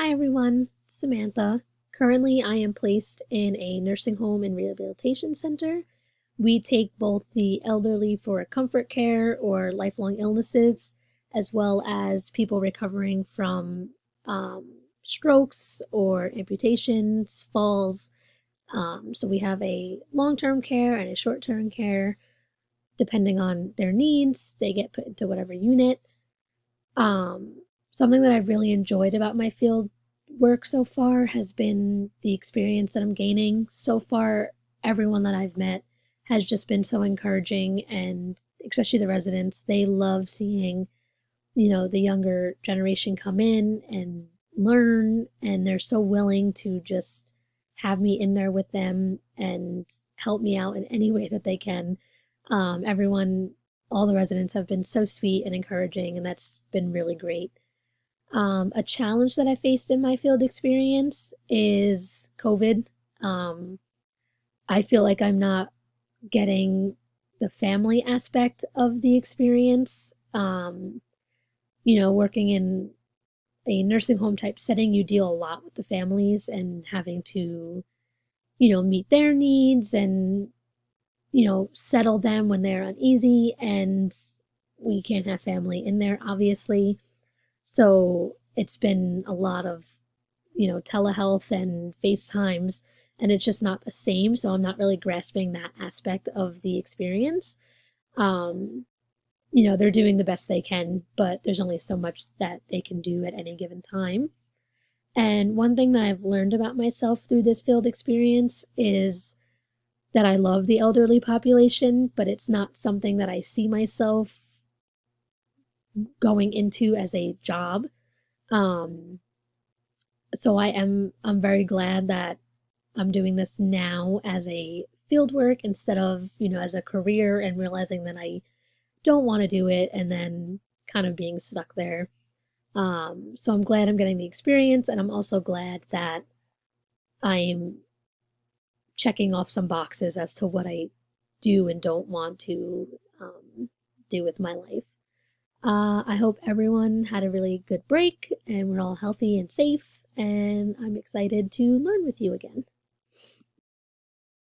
Hi everyone, Samantha. Currently, I am placed in a nursing home and rehabilitation center. We take both the elderly for comfort care or lifelong illnesses, as well as people recovering from strokes or amputations, falls. So we have a long term care and a short term care. Depending on their needs, they get put into whatever unit. Something that I've really enjoyed about my field work so far has been the experience that I'm gaining. So far, everyone that I've met has just been so encouraging, and especially the residents, they love seeing, the younger generation come in and learn, and they're so willing to just have me in there with them and help me out in any way that they can. Everyone, all the residents have been so sweet and encouraging, and that's been really great. A challenge that I faced in my field experience is COVID. Um, I feel like I'm not getting the family aspect of the experience. Working in a nursing home type setting, you deal a lot with the families and having to, meet their needs and, settle them when they're uneasy. And we can't have family in there, obviously. So it's been a lot of, telehealth and FaceTimes, and it's just not the same. So I'm not really grasping that aspect of the experience. Um, they're doing the best they can, but there's only so much that they can do at any given time. And one thing that I've learned about myself through this field experience is that I love the elderly population, but it's not something that I see myself going into as a job. Um, I'm very glad that I'm doing this now as a field work instead of, as a career, and realizing that I don't want to do it and then kind of being stuck there. So I'm glad I'm getting the experience, and I'm also glad that I'm checking off some boxes as to what I do and don't want to do with my life. I hope everyone had a really good break and we're all healthy and safe, and I'm excited to learn with you again.